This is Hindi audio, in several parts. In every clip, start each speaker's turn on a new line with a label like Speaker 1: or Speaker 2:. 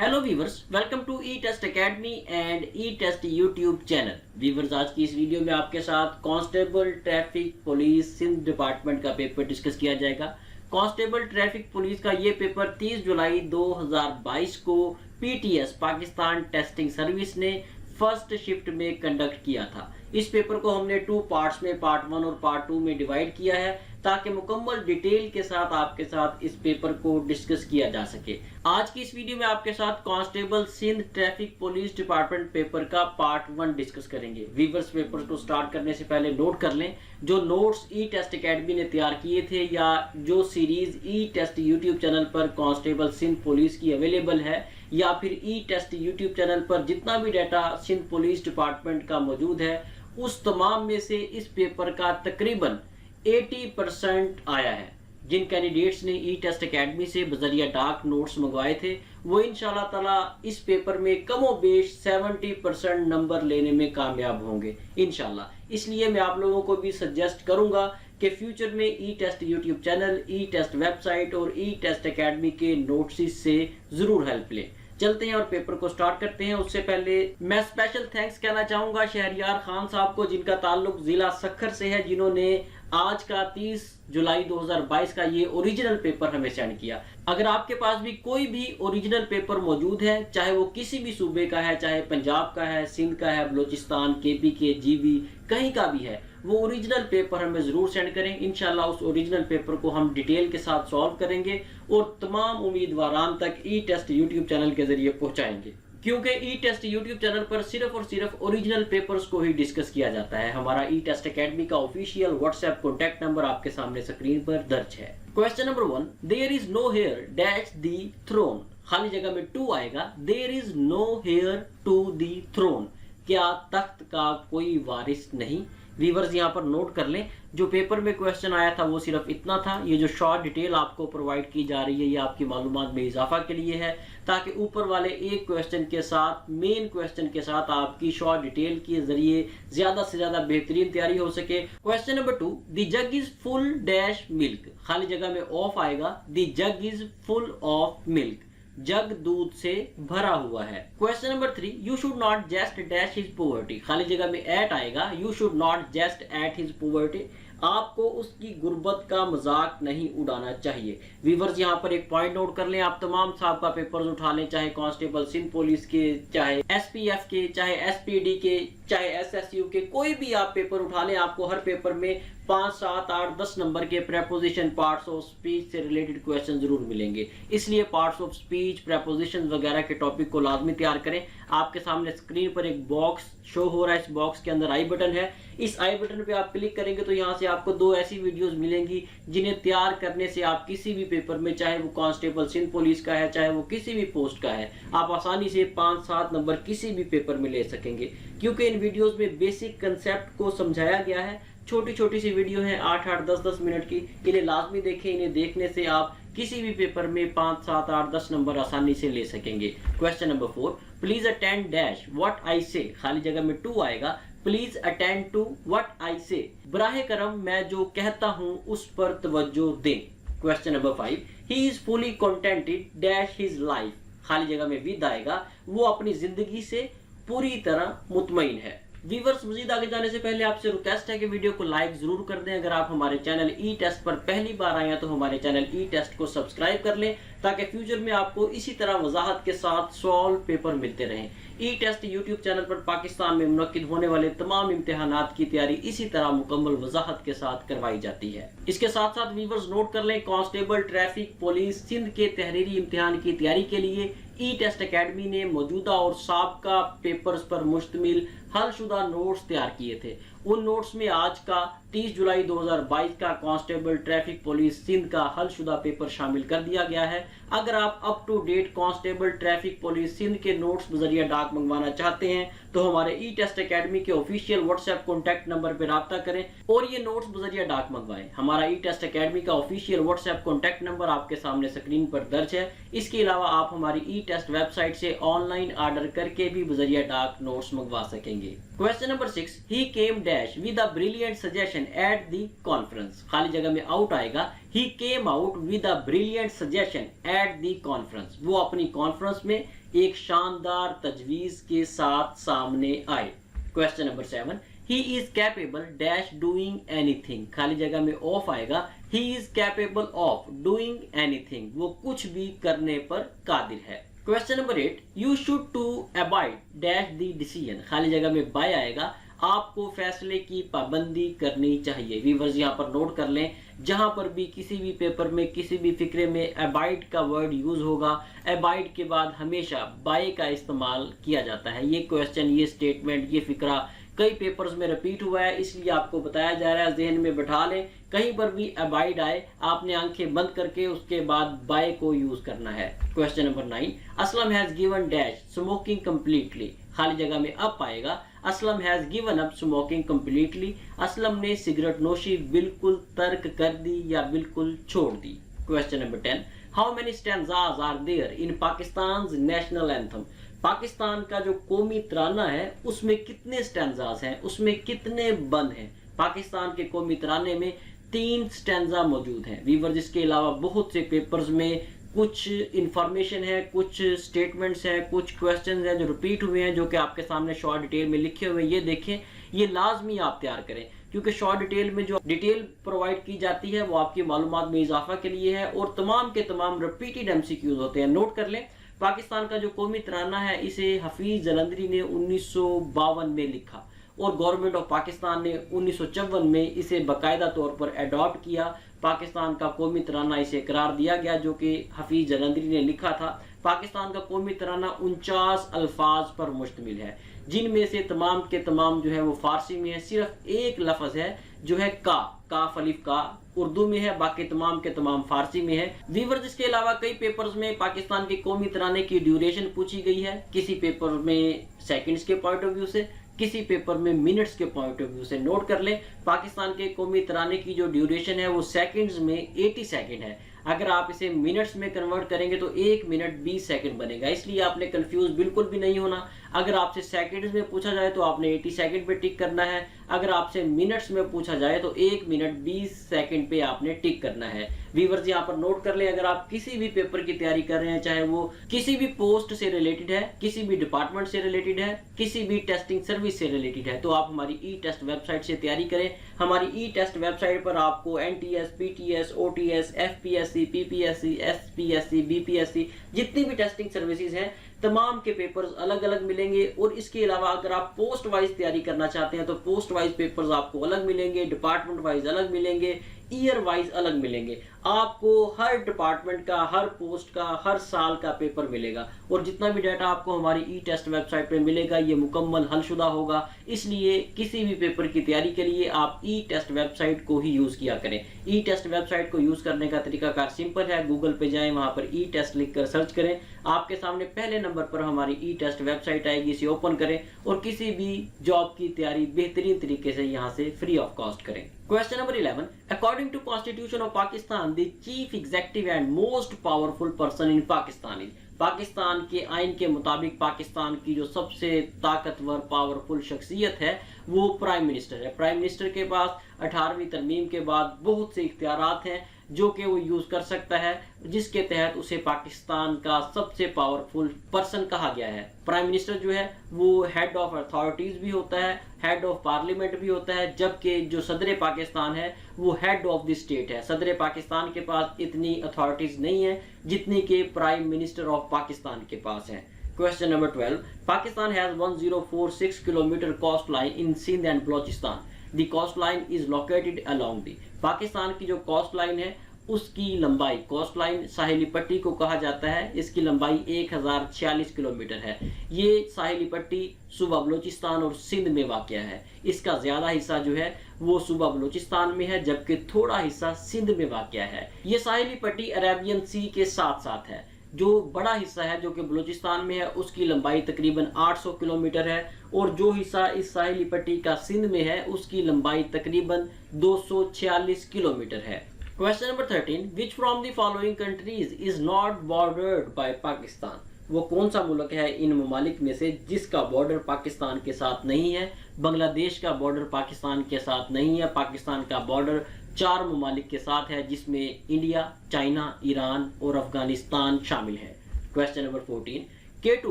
Speaker 1: Hello viewers, welcome to E test academy and E test YouTube channel. Viewers, आज की इस वीडियो में आपके साथ constable traffic police Sindh department का पेपर डिस्कस किया जाएगा। कांस्टेबल ट्रैफिक पुलिस का ये पेपर 30 जुलाई 2022 को पीटीएस पाकिस्तान टेस्टिंग सर्विस ने फर्स्ट शिफ्ट में कंडक्ट किया था। इस पेपर को हमने 2 पार्ट्स में, पार्ट 1 और पार्ट 2 में डिवाइड किया है ताकि मुकम्मल डिटेल के साथ आपके साथ इस पेपर को डिस्कस किया जा सके। आज की इस वीडियो में आपके साथ constable Sindh traffic police department paper का पार्ट 1 डिस्कस करेंगे। वीवर्स, पेपर को स्टार्ट करने से पहले नोट कर लें, जो नोट्स ई टेस्ट एकेडमी ने तैयार किए थे या जो series E test YouTube channel पर कांस्टेबल सिंध पुलिस की अवेलेबल है या फिर ई टेस्ट यूट्यूब चैनल पर जितना भी डाटा सिंध पुलिस डिपार्टमेंट का मौजूद है, उस तमाम में से इस पेपर का तकरीबन 80% आया है। जिन कैंडिडेट्स ने ई टेस्ट एकेडमी से बजरिया डाक नोट्स मंगवाए थे वो इंशाल्लाह ताला इस पेपर में कमो बेश 70% नंबर लेने में कामयाब होंगे इंशाल्लाह। इसलिए मैं आप लोगों को भी सजेस्ट करूंगा कि फ्यूचर में ई टेस्ट यूट्यूब चैनल, ई टेस्ट वेबसाइट और ई टेस्ट एकेडमी के नोट्स से जरूर हेल्प लें। चलते हैं और पेपर को स्टार्ट करते हैं। उससे पहले मैं स्पेशल थैंक्स कहना चाहूंगा शहरियार खान साहब को, जिनका ताल्लुक जिला सखर से है, जिन्होंने आज का 30 जुलाई 2022 का ये ओरिजिनल पेपर हमें सेंड किया। अगर आपके पास भी कोई भी ओरिजिनल पेपर मौजूद है, चाहे वो किसी भी सूबे का है, चाहे पंजाब का है, सिंध का है, बलोचिस्तान, केपी के, जीबी, कहीं का भी है, वो ओरिजिनल पेपर हमें जरूर सेंड करें। इंशाल्लाह उस ओरिजिनल पेपर को हम डिटेल के साथ सॉल्व करेंगे और तमाम उम्मीदवारान तक ई टेस्ट यूट्यूब चैनल के जरिए पहुंचाएंगे, क्योंकि ई टेस्ट यूट्यूब चैनल पर सिर्फ और सिर्फ ओरिजिनल पेपर्स को ही डिस्कस किया जाता है। हमारा ई टेस्ट एकेडमी का ऑफिशियल व्हाट्सएप कॉन्टैक्ट नंबर आपके सामने स्क्रीन पर दर्ज है। Question number 1, there is no heir dash the throne. खाली जगह में 2 आएगा। There is no heir to the throne, क्या तख्त का कोई वारिस नहीं। वीवर्स, यहाँ पर नोट कर लें, जो पेपर में क्वेश्चन आया था वो सिर्फ इतना था। ये जो शॉर्ट डिटेल आपको प्रोवाइड की जा रही है ये आपकी मालूमात में इजाफा के लिए है, ताकि ऊपर वाले एक क्वेश्चन के साथ, मेन क्वेश्चन के साथ आपकी शॉर्ट डिटेल के जरिए ज्यादा से ज्यादा बेहतरीन तैयारी हो सके। Question number 2, the jug is full dash milk. खाली जगह में ऑफ आएगा। The jug is full of milk, jug दूध से भरा हुआ है। Question number 3, you should not jest dash his poverty. खाली जगह में एट आएगा। You should not jest at his poverty, आपको उसकी गुर्बत का मजाक नहीं उड़ाना चाहिए। वीवर्स, यहाँ पर एक पॉइंट नोट कर लें, आप तमाम साहब का पेपर्स उठा लें, चाहे कांस्टेबल सिंध पुलिस के, चाहे एसपीएफ के, चाहे एसपीडी के, चाहे एसएसयू के, कोई भी आप पेपर उठा लें, आपको हर पेपर में 5, 7, 8, 10 नंबर के प्रेपोजिशन, पार्ट्स ऑफ स्पीच से रिलेटेड क्वेश्चन जरूर मिलेंगे। इसलिए पार्ट्स ऑफ स्पीच, प्रेपोजिशन वगैरह के टॉपिक को लाजमी तैयार करें। आपके सामने स्क्रीन पर एक बॉक्स शो हो रहा है, इस बॉक्स के अंदर आई बटन है। इस आई बटन पे आप क्लिक करेंगे तो यहाँ से आपको 2 ऐसी वीडियोस मिलेंगी जिन्हें तैयार करने से आप किसी भी पेपर में, चाहे वो कांस्टेबल सिंध पुलिस का है, चाहे वो किसी भी पोस्ट का है, आप आसानी से 5, 7 नंबर किसी भी पेपर में ले सकेंगे, क्योंकि इन वीडियोस में बेसिक कंसेप्ट को समझाया गया है। छोटी छोटी सी वीडियो है, 8-8, 10-10 मिनट की। इन्हें लाजमी देखें, इन्हें देखने से आप किसी भी पेपर में 5, 7, 8, 10 नंबर आसानी से ले सकेंगे। Question number 4, please attend dash what I say. खाली जगह में 2 आएगा। Please attend to what I say, बराहे करम मैं जो कहता हूं उस पर तवज्जो दें। Question number 5, he is fully contented dash his life. खाली जगह में विद आएगा, वो अपनी जिंदगी से पूरी तरह मुतमईन है। वीवर्स, मजीद आगे जाने से पहले आपसे रिक्वेस्ट है कि वीडियो को लाइक जरूर कर दें। अगर आप हमारे चैनल ई टेस्ट पर पहली बार आए हैं तो हमारे चैनल ई टेस्ट को सब्सक्राइब कर लें, ताकि फ्यूचर में आपको इसी तरह वजाहत के साथ सॉल्व पेपर मिलते रहें। ई टेस्ट यूट्यूब चैनल पर पाकिस्तान में मुनक्किद होने वाले तमाम इम्तिहानात की तैयारी इसी तरह मुकम्मल वजाहत के साथ करवाई जाती है। इसके साथ साथ वीवर्स नोट कर लें, कांस्टेबल ट्रैफिक पुलिस सिंध के तहरीरी इम्तिहान की तैयारी के लिए ई टेस्ट एकेडमी ने मौजूदा और साबका पेपर्स पर मुश्तमिल हलशुदा नोट्स तैयार किए थे। उन नोट्स में आज का 30 जुलाई 2022 का कांस्टेबल ट्रैफिक पुलिस सिंध का हलशुदा पेपर शामिल कर दिया गया है। अगर आप up to date constable traffic police Sindh के नोट्स बजरिया डाक मंगवाना चाहते हैं तो हमारे ई टेस्ट एकेडमी के ऑफिशियल व्हाट्सएप कॉन्टैक्ट नंबर पर राब्ता करें और ये नोट्स बजरिया डाक मंगवाएं। हमारा ई टेस्ट एकेडमी का ऑफिशियल व्हाट्सएप कॉन्टैक्ट नंबर आपके सामने स्क्रीन पर दर्ज है। इसके अलावा आप हमारी ई टेस्ट वेबसाइट से ऑनलाइन ऑर्डर करके भी बजरिया डाक नोट्स मंगवा सकेंगे। Question number 6, he came dash with a brilliant suggestion at the conference. खाली जगह में आउट आएगा। He came out with a brilliant suggestion at the conference, वो अपनी कॉन्फ्रेंस में एक शानदार तजवीज़ के साथ सामने आए। Question number 7, he is capable dash doing anything, खाली जगह में ऑफ आएगा। He is capable of doing anything, वो कुछ भी करने पर कादिर है। Question number 8, you should to abide dash the decision, खाली जगह में बाय आएगा। आपको फैसले की पाबंदी करनी चाहिए। व्यूअर्स यहाँ पर नोट कर लें, जहां पर भी किसी भी पेपर में किसी भी फिक्रे में अबाइड का वर्ड यूज होगा, अबाइड के बाद हमेशा बाय का इस्तेमाल किया जाता है। ये क्वेश्चन, ये स्टेटमेंट, ये फिक्रा कई पेपर्स में रिपीट हुआ है, इसलिए आपको बताया जा रहा है, जहन में बैठा लें। कहीं पर भी अबाइड आए, आपने आंखें बंद करके उसके बाद बाय को यूज करना है। Question number 9, Aslam has given dash smoking completely, खाली जगह में अप आएगा। Aslam has given up smoking completely, Aslam ने सिगरेट नोशी बिल्कुल तर्क कर दी या बिल्कुल छोड़ दी। Question number 10, how many stanzas are there in Pakistan national anthem, Pakistan का जो कौमी तराना है उसमें कितने स्टैंजाज हैं, उसमें कितने बंद हैं। पाकिस्तान के कौमी तराने में 3 स्टैंजा मौजूद हैं। वीवर, जिसके अलावा बहुत से पेपर्स में कुछ इंफॉर्मेशन है, कुछ स्टेटमेंट्स हैं, कुछ क्वेश्चंस हैं जो रिपीट हुए हैं, जो कि आपके सामने शॉर्ट डिटेल में लिखे हुए हैं। ये देखें, ये लाजमी आप तैयार करें, क्योंकि शॉर्ट डिटेल में जो डिटेल प्रोवाइड की जाती है वो आपकी मालूमात में इजाफा के लिए है और तमाम के तमाम रिपीटेड एमसीक्यूज होते हैं। नोट कर लें, पाकिस्तान का जो कौमी तराना है इसे हफीज जलंधरी ने 1952 में लिखा और गवर्नमेंट ऑफ पाकिस्तान ने 1954 में इसे बाकायदा तौर पर अडॉप्ट किया। पाकिस्तान का कौमी तराना इसे करार दिया गया, जो कि हफीज जलंधरी ने लिखा था। पाकिस्तान का कौमी तराना 49 अल्फाज पर मुश्तमिल है, जिनमें से तमाम के तमाम जो है वो फारसी में है। सिर्फ एक लफ्ज है जो है काफ अलिफ का, उर्दू में है, बाकी तमाम के तमाम फारसी में है। व्यूअर्स, इसके अलावा कई पेपर्स में पाकिस्तान के कौमी तराने की ड्यूरेशन पूछी गई है, किसी पेपर में सेकंड्स के पॉइंट ऑफ व्यू से, किसी पेपर में मिनट्स के पॉइंट ऑफ व्यू से। नोट कर लें, पाकिस्तान के कौमी तराने की जो ड्यूरेशन है वो सेकंड्स में 80 सेकंड है। अगर आप इसे मिनट्स में कन्वर्ट करेंगे तो 1 मिनट 20 सेकंड बनेगा, इसलिए आपने कंफ्यूज बिल्कुल भी नहीं होना। अगर आपसे सेकंड्स में पूछा जाए तो आपने 80 सेकंड पे टिक करना है, अगर आपसे मिनट्स में पूछा जाए तो 1 मिनट 20 सेकंड पे आपने टिक करना है। व्यूअर्स, यहाँ पर नोट कर लें, अगर आप किसी भी पेपर की तैयारी कर रहे हैं, चाहे वो किसी भी पोस्ट से रिलेटेड है, किसी भी डिपार्टमेंट से रिलेटेड है, किसी भी टेस्टिंग सर्विस से रिलेटेड है, तो आप हमारी ई टेस्ट वेबसाइट से तैयारी करें। हमारी ई टेस्ट वेबसाइट पर आपको NTS, PTS, OTS, FPSC, PPSC, SPSC, BPSC जितनी भी टेस्टिंग सर्विसेज हैं तमाम के पेपर्स अलग अलग मिलेंगे। और इसके अलावा अगर आप पोस्ट वाइज तैयारी करना चाहते हैं तो पोस्ट वाइज पेपर्स आपको अलग मिलेंगे, डिपार्टमेंट वाइज अलग मिलेंगे, ईयर वाइज अलग मिलेंगे। आपको हर डिपार्टमेंट का, हर पोस्ट का, हर साल का पेपर मिलेगा और जितना भी डाटा आपको हमारी ई टेस्ट वेबसाइट पे मिलेगा ये मुकम्मल हलशुदा होगा। इसलिए किसी भी पेपर की तैयारी के लिए आप ई टेस्ट वेबसाइट को ही यूज किया करें। ई टेस्ट वेबसाइट को यूज करने का तरीकाकार सिंपल है, गूगल पे जाएं, वहां पर ई टेस्ट लिख कर सर्च करें, आपके सामने पहले नंबर पर हमारी ई टेस्ट वेबसाइट आएगी, इसे ओपन करें और किसी भी जॉब की तैयारी बेहतरीन तरीके से यहाँ से फ्री ऑफ कॉस्ट करें। Question number 11, according to constitution of Pakistan the chief executive and most powerful person in Pakistan is, Pakistan के आइन के मुताबिक पाकिस्तान की जो सबसे ताकतवर पावरफुल शख्सियत है वो प्राइम मिनिस्टर है। प्राइम मिनिस्टर के पास 18वीं तरमीम के बाद बहुत से इख्तियारात हैं जो कि वो यूज कर सकता है, जिसके तहत उसे पाकिस्तान का सबसे पावरफुल पर्सन कहा गया है। प्राइम मिनिस्टर जो है वो हेड ऑफ अथॉरिटीज भी होता है, हेड ऑफ पार्लियामेंट भी होता है, जबकि जो सदर पाकिस्तान है वो हेड ऑफ द स्टेट है। सदर पाकिस्तान के पास इतनी अथॉरिटीज नहीं है जितनी के प्राइम मिनिस्टर ऑफ पाकिस्तान के पास है। Question number 12, Pakistan has 1046 kilometre coast line in Sindh and Balochistan, the coast line is located along the, Pakistan की जो कोस्ट लाइन है उसकी लंबाई, कोस्ट लाइन साहिली पट्टी को कहा जाता है, इसकी लंबाई 1046 किलोमीटर है। ये साहिली पट्टी सूबा बलोचिस्तान और सिंध में वाक़या है। इसका ज्यादा हिस्सा जो है वो सूबा बलोचिस्तान में है, जबकि थोड़ा हिस्सा सिंध में वाक़या है। ये साहिली पट्टी अरेबियन सी के साथ साथ है। जो बड़ा हिस्सा है जो कि बलूचिस्तान में है उसकी लंबाई तकरीबन 800 किलोमीटर है और जो हिस्सा इस साहिली पट्टी का सिंध में है उसकी लंबाई तकरीबन 246 किलोमीटर है। Question number 13, which from the following countries is not bordered by Pakistan, वो कौन सा मुल्क है इन ममालिक में से जिसका बॉर्डर पाकिस्तान के साथ नहीं है। बांग्लादेश का बॉर्डर पाकिस्तान के साथ नहीं है। पाकिस्तान का बॉर्डर 4 ममालिक के साथ है जिसमें इंडिया, चाइना, ईरान और अफगानिस्तान शामिल है। Question number 14, K2,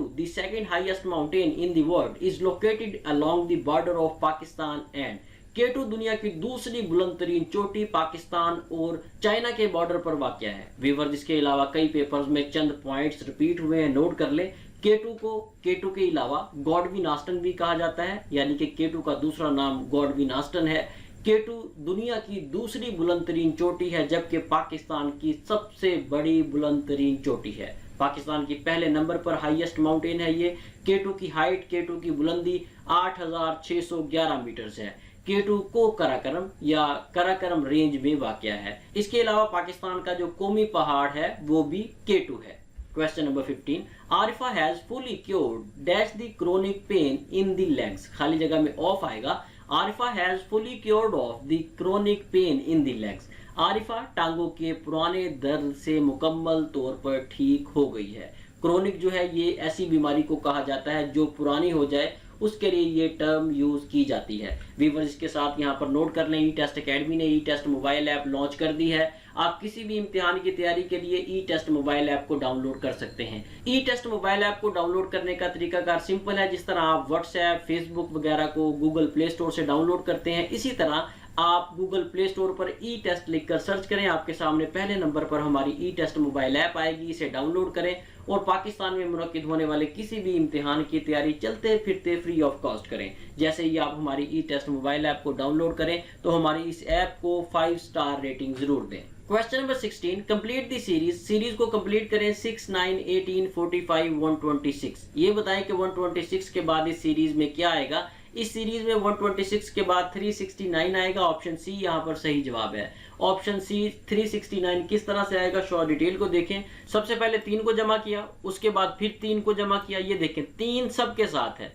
Speaker 1: the second highest mountain in the world, is located along the border of Pakistan and K2 दुनिया की दूसरी बुलंद तरीन चोटी पाकिस्तान और चाइना के बॉर्डर पर वाक़या है। व्यूअर्स, इसके अलावा कई पेपर्स में चंद पॉइंट्स रिपीट हुए हैं, नोट कर ले। K2 को K2 के अलावा गॉडविन आस्टन भी कहा जाता है, यानी कि K2 का दूसरा नाम गॉडविन आस्टन है। K2 दुनिया की दूसरी बुलंद तरीन चोटी है, जबकि पाकिस्तान की सबसे बड़ी बुलंद तरीन चोटी है। पाकिस्तान की पहले नंबर पर हाईएस्ट माउंटेन है ये। K2 की हाइट, K2 की बुलंदी 8611 मीटर है। K2 को कराकरम या कराकरम रेंज में वाक़या है। इसके अलावा पाकिस्तान का जो कौमी पहाड़ है वो भी K2 है। Question number 15, Arifa has fully cured dash the chronic pain in the legs. खाली जगह में ऑफ आएगा। Arifa has fully cured of the chronic pain in the legs. Arifa टांगों के पुराने दर्द से मुकम्मल तौर पर ठीक हो गई है। क्रोनिक जो है ये ऐसी बीमारी को कहा जाता है जो पुरानी हो जाए, उसके लिए ये टर्म यूज की जाती है। व्यूअर्स, इसके साथ यहाँ पर नोट कर लें, ई टेस्ट अकेडमी ने ई टेस्ट मोबाइल ऐप लॉन्च कर दी है। आप किसी भी इम्तिहान की तैयारी के लिए ई टेस्ट मोबाइल ऐप को डाउनलोड कर सकते हैं। ई टेस्ट मोबाइल ऐप को डाउनलोड करने का तरीकाकार सिंपल है। जिस तरह आप व्हाट्सएप, फेसबुक वगैरह को गूगल प्ले स्टोर से डाउनलोड करते हैं, इसी तरह आप गूगल प्ले स्टोर पर ई टेस्ट लिखकर सर्च करें। आपके सामने पहले नंबर पर हमारी ई टेस्ट मोबाइल ऐप आएगी, इसे डाउनलोड करें और पाकिस्तान में मुनक्किद होने वाले किसी भी इम्तिहान की तैयारी चलते फिरते फ्री ऑफ कॉस्ट करें। जैसे ही आप हमारी ई टेस्ट मोबाइल ऐप को डाउनलोड करें तो हमारी इस ऐप को 5 स्टार रेटिंग जरूर दें। Question number 16, complete the series को कंप्लीट करें 6, 9, 18, 45, 126। ये बताएं कि 126 के बाद इस सीरीज में क्या आएगा। इस सीरीज में 126 के बाद 369 आएगा। ऑप्शन सी यहाँ पर सही जवाब है। ऑप्शन सी 369 किस तरह से आएगा, शॉर्ट डिटेल को देखें। सबसे पहले 3 को जमा किया, उसके बाद फिर 3 को जमा किया। ये देखें 3 सबके साथ है,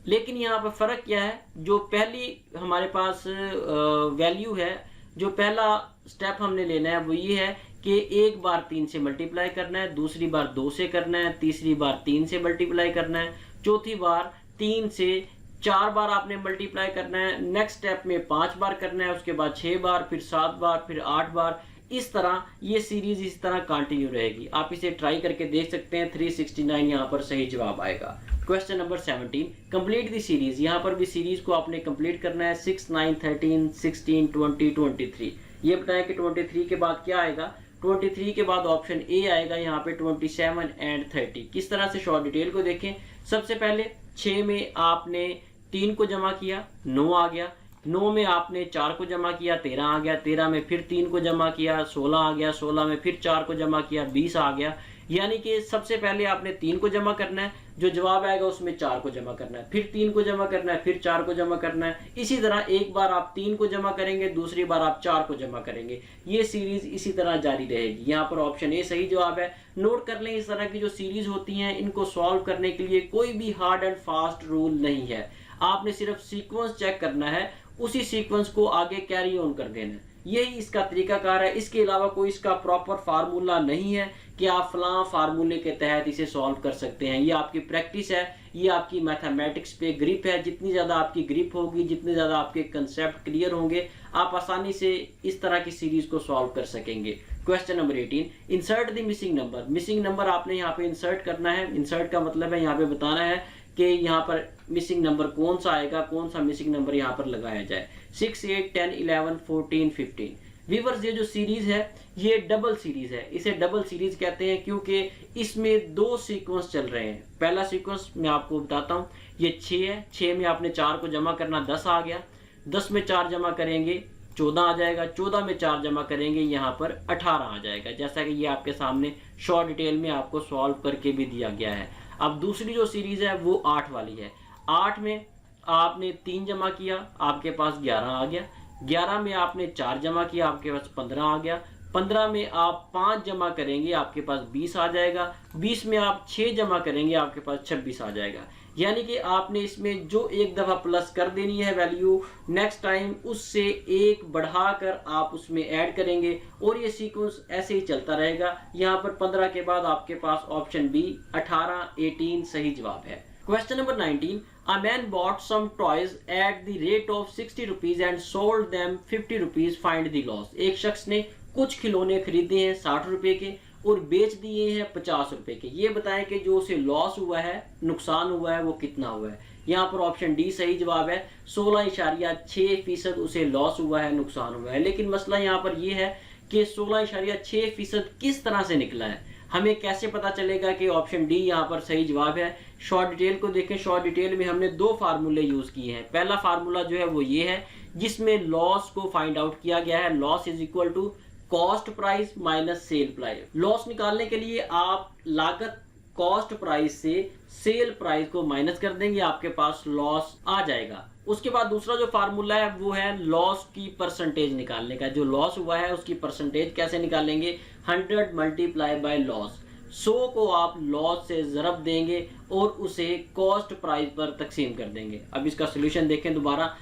Speaker 1: लेकिन यहाँ पर फर्क क्या है, जो पहली हमारे पास वैल्यू है, जो पहला स्टेप हमने लेना है वो ये है कि एक बार 3 से मल्टीप्लाई करना है, दूसरी बार 2 से करना है, तीसरी बार 3 से मल्टीप्लाई करना है, चौथी बार 3 से 4 बार आपने मल्टीप्लाई करना है। नेक्स्ट स्टेप में 5 बार करना है, उसके बाद 6 बार, फिर 7 बार, फिर 8 बार। इस तरह ये सीरीज इस तरह कंटिन्यू रहेगी। आप इसे ट्राई करके देख सकते हैं। 369 यहाँ पर सही जवाब आएगा। Question number 17, complete the series. यहाँ पर भी सीरीज को आपने कंप्लीट करना है 6, 9, 13, 16, 20, 23। ये बताएं कि 23 के बाद क्या आएगा। 23 के बाद ऑप्शन ए आएगा यहाँ पे 27 एंड 30। किस तरह से, शॉर्ट डिटेल को देखें। सबसे पहले 6 में आपने 3 को जमा किया, 9 आ गया। 9 में आपने 4 को जमा किया, 13 आ गया। 13 में फिर 3 को जमा किया, 16 आ गया। 16 में फिर 4 को जमा किया, 20 आ गया। यानी कि सबसे पहले आपने 3 को जमा करना है, जो जवाब आएगा उसमें 4 को जमा करना है, फिर 3 को जमा करना है, फिर 4 को जमा करना है। इसी तरह एक बार आप 3 को जमा करेंगे, दूसरी बार आप 4 को जमा करेंगे। ये सीरीज इसी तरह जारी रहेगी। यहाँ पर ऑप्शन ए सही जवाब है। नोट कर लें, इस तरह की जो सीरीज होती हैं इनको सॉल्व करने के लिए कोई भी हार्ड एंड फास्ट रूल नहीं है। आपने सिर्फ सीक्वेंस चेक करना है, उसी सीक्वेंस को आगे कैरी ऑन कर देना है। यही इसका तरीकाकार है। इसके अलावा कोई इसका प्रॉपर फार्मूला नहीं है कि आप फलां फार्मूले के तहत इसे सॉल्व कर सकते हैं। ये आपकी प्रैक्टिस है, ये आपकी मैथमेटिक्स पे ग्रिप है। जितनी ज़्यादा आपकी ग्रिप होगी, जितने ज़्यादा आपके कंसेप्ट क्लियर होंगे, आप आसानी से इस तरह की सीरीज को सॉल्व कर सकेंगे। Question number 18, insert the missing number. Missing number आपने यहाँ पे इंसर्ट करना है। इंसर्ट का मतलब है यहाँ पे बताना है कि यहाँ पर मिसिंग नंबर कौन सा आएगा, कौन सा मिसिंग नंबर यहाँ पर लगाया जाए। 6, 8, 10, 11, 14, 15। व्यूअर्स, ये जो सीरीज है ये डबल सीरीज है। इसे डबल सीरीज कहते हैं क्योंकि इसमें 2 सीक्वेंस चल रहे हैं। पहला सीक्वेंस मैं आपको बताता हूँ, ये 6 है। 6 में आपने 4 को जमा करना, 10 आ गया। 10 में 4 जमा करेंगे, 14 आ जाएगा। 14 में 4 जमा करेंगे, यहाँ पर 18 आ जाएगा। जैसा कि ये आपके सामने शॉर्ट डिटेल में आपको सॉल्व करके भी दिया गया है। अब दूसरी जो सीरीज है वो 8 वाली है। 8 में आपने 3 जमा किया, आपके पास 11 आ गया। 11 में आपने 4 जमा किया, आपके पास 15 आ गया। 15 में आप 5 जमा करेंगे, आपके पास 20 आ जाएगा। 20 में आप 6 जमा करेंगे, आपके पास 26 आ जाएगा। यानी कि आपने इसमें जो एक दफ़ा प्लस कर देनी है वैल्यू, नेक्स्ट टाइम उससे 1 बढ़ाकर आप उसमें ऐड करेंगे और ये सीक्वेंस ऐसे ही चलता रहेगा। यहाँ पर 15 के बाद आपके पास ऑप्शन बी 18, 18 सही जवाब है। Question number 19, a man bought some toys at the rate of 60 rupees and sold them 50 rupees, find the loss। एक शख्स ने कुछ खिलौने खरीदे हैं 60 रुपए के, और बेच दिए हैं 50 रुपए के। ये बताएं कि जो उसे लॉस हुआ है, नुकसान हुआ है, वो कितना हुआ है। यहाँ पर ऑप्शन डी सही जवाब है। 16.6% उसे लॉस हुआ है, नुकसान हुआ है। लेकिन मसला यहाँ पर यह है कि 16.6% किस तरह से निकला है, हमें कैसे पता चलेगा कि ऑप्शन डी यहाँ पर सही जवाब है। शॉर्ट डिटेल को देखें। शॉर्ट डिटेल में हमने दो फार्मूले यूज किए हैं। पहला फार्मूला जो है वो ये है जिसमें लॉस को फाइंड आउट किया गया है। Loss is equal to cost price minus sale price. Loss निकालने के लिए आप लागत कॉस्ट प्राइस से सेल प्राइस को माइनस कर देंगे, आपके पास लॉस आ जाएगा। उसके बाद दूसरा जो फार्मूला है वो है लॉस की परसेंटेज निकालने का। जो लॉस हुआ है उसकी परसेंटेज कैसे निकालेंगे, 100 मल्टीप्लाई बाय लॉस। 100 को आप लॉस से ज़रब देंगे और उसे कॉस्ट प्राइस पर तकसीम कर देंगे। अब इसका सोल्यूशन देखें दोबारा।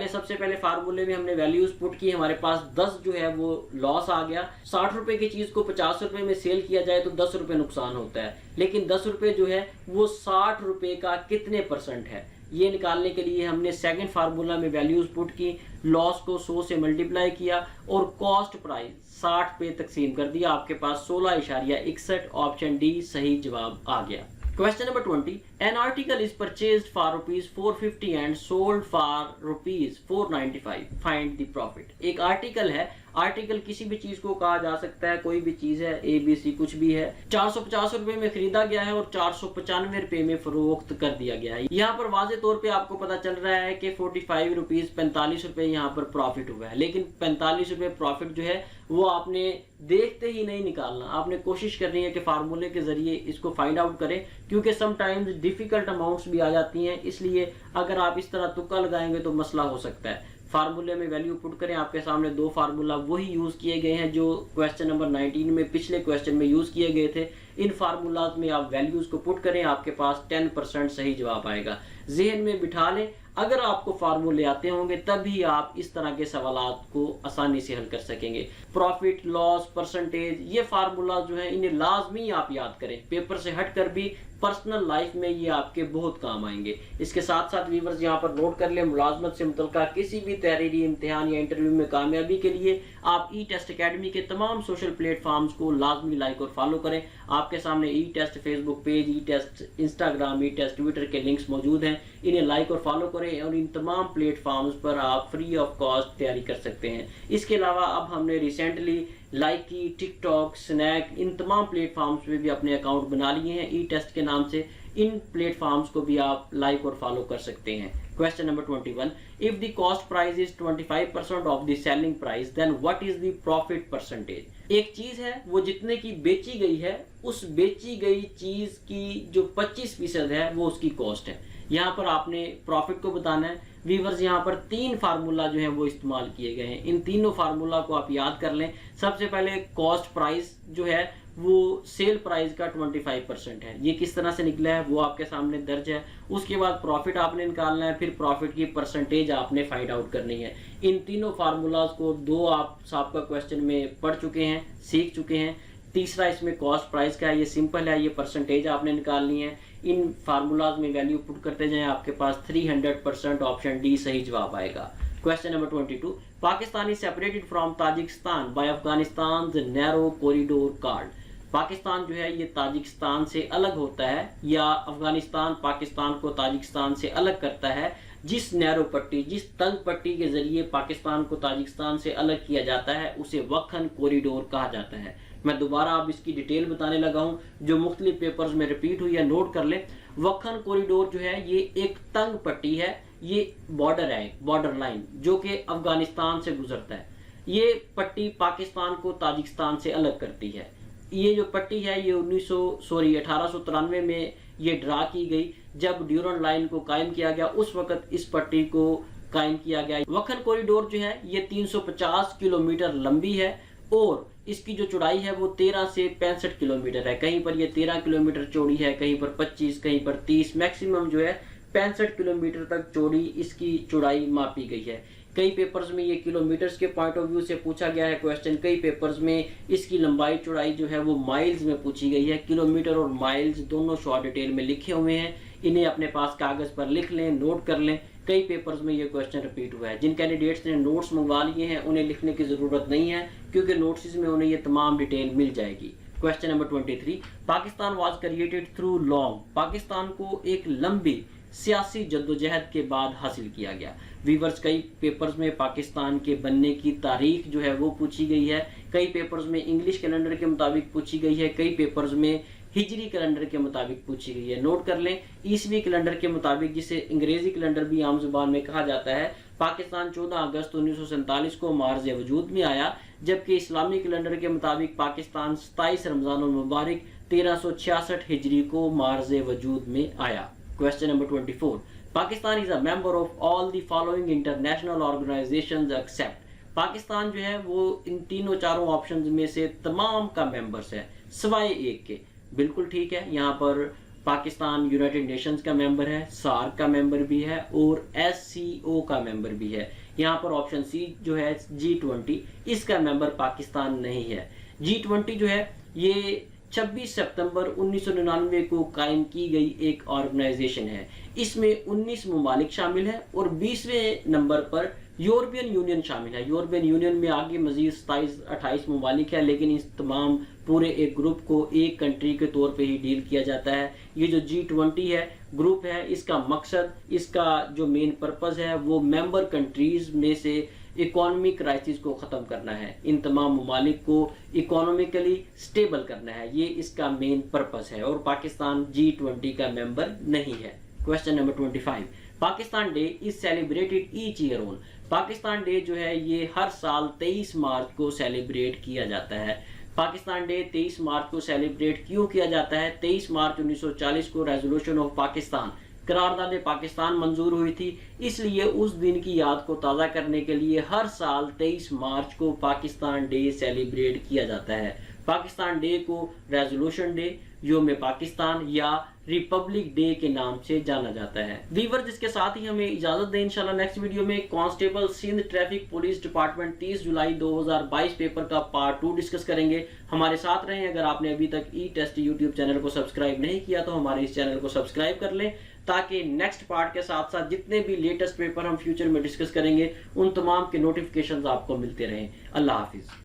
Speaker 1: सबसे पहले फार्मूले में हमने वैल्यूज पुट की, हमारे पास 10 जो है वो लॉस आ गया। 60 रुपए की चीज को 50 रुपए में सेल किया जाए तो 10 रुपए नुकसान होता है, लेकिन 10 रुपए जो है वो 60 रुपए का कितने % है, ये निकालने के लिए हमने सेकंड फार्मूला में वैल्यूज पुट की, लॉस को 100 से मल्टीप्लाई किया और कॉस्ट प्राइस 60 पे तकसीम कर दिया। आपके पास 16.61। ऑप्शन डी सही जवाब आ गया। Question number 20. An article is purchased for ₹450 and sold for ₹495. Find the profit. एक आर्टिकल है, आर्टिकल किसी भी चीज को कहा जा सकता है, कोई भी चीज है, ABC कुछ भी है। 450 रुपए में खरीदा गया है और 495 रुपए में फरोख्त कर दिया गया है। यहाँ पर वाजे तौर पे आपको पता चल रहा है कि 45 रुपीज 45 रुपए यहाँ पर प्रॉफिट हुआ है, लेकिन 45 रुपए प्रॉफिट जो है वो आपने देखते ही नहीं निकालना, आपने कोशिश करनी है कि फार्मूले के जरिए इसको फाइंड आउट करें, क्योंकि समटाइम्स डिफिकल्ट अमाउंट्स भी आ जाती हैं। इसलिए अगर आप इस तरह तुक्का लगाएंगे तो मसला हो सकता है। फार्मूले में वैल्यू पुट करें। आपके सामने दो फार्मूला वही यूज किए गए हैं जो क्वेश्चन नंबर 19 में पिछले क्वेश्चन में यूज किए गए थे। इन फार्मूलाज में आप वैल्यूज को पुट करें, आपके पास 10% सही जवाब आएगा। जहन में बिठा लें, अगर आपको फार्मूले आते होंगे तभी आप इस तरह के सवालात को आसानी से हल कर सकेंगे। प्रॉफिट, लॉस, परसेंटेज, ये फार्मूला जो है इन्हें लाजमी आप याद करें। पेपर से हटकर भी पर्सनल लाइफ में ये आपके बहुत काम आएंगे। इसके साथ साथ व्यूअर्स यहाँ पर नोट कर लें, मुलाजमत से मुतल्लिका किसी भी तहरीरी इम्तिहान या इंटरव्यू में कामयाबी के लिए आप ई टेस्ट अकेडमी के तमाम सोशल प्लेटफॉर्म्स को लाजमी लाइक और फॉलो करें। आपके सामने ई टेस्ट फेसबुक पेज, ई टेस्ट इंस्टाग्राम, ई टेस्ट ट्विटर के लिंक्स मौजूद हैं, इन्हें लाइक और फॉलो करें और इन तमाम प्लेटफॉर्म्स पर आप फ्री ऑफ कॉस्ट तैयारी कर सकते हैं। इसके अलावा अब हमने रिसेंटली लाइकी, टिकटॉक, स्नैक, इन तमाम प्लेटफॉर्म्स पे भी अपने अकाउंट बना लिए हैं ई टेस्ट के नाम से। इन प्लेटफॉर्म्स को भी आप लाइक और फॉलो कर सकते हैं। Question number 21. If the cost price is 25% of the selling price, then what is the profit percentage. एक चीज है वो जितने की बेची गई है, उस बेची गई चीज की जो 25% है वो उसकी कॉस्ट है। यहाँ पर आपने प्रॉफिट को बताना है। व्यूअर्स यहाँ पर 3 फार्मूला जो है वो इस्तेमाल किए गए हैं। इन तीनों फार्मूला को आप याद कर लें। सबसे पहले कॉस्ट प्राइस जो है वो सेल प्राइस का 25% है। ये किस तरह से निकला है वो आपके सामने दर्ज है। उसके बाद प्रॉफिट आपने निकालना है, फिर प्रॉफिट की परसेंटेज आपने फाइंड आउट करनी है। इन तीनों फार्मूलाज को 2 आप साहब क्वेश्चन में पढ़ चुके हैं, सीख चुके हैं। तीसरा इसमें कॉस्ट प्राइस का है, ये सिंपल है, ये परसेंटेज आपने निकालनी है। इन फार्मूलाज में वैल्यू पुट करते जाएं, आपके पास 300%। ऑप्शन डी सही जवाब आएगा। Question number 22. Pakistan is separated from Tajikistan by Afghanistan narrow corridor card. Pakistan जो है ये ताजिकिस्तान से अलग होता है, या अफगानिस्तान पाकिस्तान को ताजिकिस्तान से अलग करता है जिस नैरो पट्टी, जिस तंग पट्टी के जरिए पाकिस्तान को ताजिकिस्तान से अलग किया जाता है उसे वक्खन कॉरिडोर कहा जाता है। मैं दोबारा अब इसकी डिटेल बताने लगा हूं, जो मुख्तलिफ पेपर्स में रिपीट हुई है, नोट कर ले। वक्खन कॉरिडोर जो है ये एक तंग पट्टी है, ये बॉर्डर है, बॉर्डर लाइन जो कि अफगानिस्तान से गुजरता है। ये पट्टी पाकिस्तान को ताजिकिस्तान से अलग करती है। ये जो पट्टी है ये 1893 में ये ड्रा की गई, जब ड्यूरन लाइन को कायम किया गया उस वक्त इस पट्टी को कायम किया गया। वक्खन कॉरिडोर जो है ये 350 किलोमीटर लंबी है और इसकी जो चौड़ाई है वो 13 से 65 किलोमीटर है। कहीं पर ये 13 किलोमीटर चौड़ी है, कहीं पर 25, कहीं पर 30, मैक्सिमम जो है 65 किलोमीटर तक चौड़ी इसकी चौड़ाई मापी गई है। कई पेपर्स में ये किलोमीटर्स के पॉइंट ऑफ व्यू से पूछा गया है क्वेश्चन, कई पेपर्स में इसकी लंबाई चौड़ाई जो है वो माइल्स में पूछी गई है। किलोमीटर और माइल्स दोनों शॉर्ट डिटेल में लिखे हुए हैं, इन्हें अपने पास कागज पर लिख लें, नोट कर लें। कई पेपर्स में ये क्वेश्चन रिपीट हुआ है। जिन कैंडिडेट्स ने नोट्स मंगवा लिए हैं उन्हें लिखने की जरूरत नहीं है, क्योंकि नोट्स में उन्हें ये तमाम डिटेल मिल जाएगी। Question number 23, Pakistan was created through long, Pakistan को एक लंबी सियासी जद्दोजहद के बाद हासिल किया गया। वीवर्स, कई पेपर्स में पाकिस्तान के बनने की तारीख जो है वो पूछी गई है, कई पेपर्स में इंग्लिश कैलेंडर के मुताबिक पूछी गई है, कई पेपर्स में हिजरी कैलेंडर के मुताबिक पूछी गई है। नोट कर लें, ईसवी कैलेंडर के मुताबिक, जिसे अंग्रेजी कैलेंडर भी आम जुबान में कहा जाता है, पाकिस्तान 14 अगस्त 1947 को मार्ज वजूद में आया, जबकि इस्लामी कैलेंडर के मुताबिक पाकिस्तान 27 रमजान मुबारक 1366 हिजरी को मार्ज वजूद में आया। Question number 24, Pakistan is a member of all the following international organisations except, Pakistan जो है वो इन तीनों चारों ऑप्शंस में से तमाम का मेंबर्स है सिवाय एक के। बिल्कुल ठीक है, यहाँ पर पाकिस्तान यूनाइटेड नेशंस का मेंबर है, सार्क का मेंबर भी है और SCO का मेंबर भी है। यहाँ पर ऑप्शन सी जो है G20, इसका मेंबर पाकिस्तान नहीं है। G20 जो है ये 26 सितंबर 1999 को कायम की गई एक ऑर्गेनाइजेशन है। इसमें 19 ममालिक शामिल है और 20वें नंबर पर यूरोपियन यूनियन शामिल है। यूरोपियन यूनियन में आगे मजीद 27-28 ममालिक है, लेकिन इस तमाम पूरे एक ग्रुप को एक कंट्री के तौर पे ही डील किया जाता है। ये जो G20 है ग्रुप है, इसका मकसद, इसका जो मेन पर्पस है वो मेंबर कंट्रीज में से इकोनॉमिक क्राइसिस को ख़त्म करना है, इन तमाम ममालिक को इकोनॉमिकली स्टेबल करना है, ये इसका मेन पर्पस है। और पाकिस्तान G20 का मेंबर नहीं है। Question number 25, Pakistan day is celebrated each year on, Pakistan day जो है ये हर साल 23 मार्च को सेलिब्रेट किया जाता है। पाकिस्तान डे 23 मार्च को सेलिब्रेट क्यों किया जाता है? 23 मार्च 1940 को रेजोल्यूशन ऑफ पाकिस्तान, करारदाद पाकिस्तान मंजूर हुई थी, इसलिए उस दिन की याद को ताज़ा करने के लिए हर साल 23 मार्च को पाकिस्तान डे सेलिब्रेट किया जाता है। पाकिस्तान डे को रेजोल्यूशन डे, योम पाकिस्तान या रिपब्लिक डे के नाम से जाना जाता है। वीवर, जिसके साथ ही हमें इजाजत दें, इंशाल्लाह नेक्स्ट वीडियो में constable Sindh traffic police department 30 जुलाई 2022 पेपर का पार्ट 2 डिस्कस करेंगे। हमारे साथ रहें। अगर आपने अभी तक ई टेस्ट यूट्यूब चैनल को सब्सक्राइब नहीं किया तो हमारे इस चैनल को सब्सक्राइब कर लें, ताकि नेक्स्ट पार्ट के साथ साथ जितने भी लेटेस्ट पेपर हम फ्यूचर में डिस्कस करेंगे उन तमाम के नोटिफिकेशंस आपको मिलते रहें। अल्लाह हाफिज।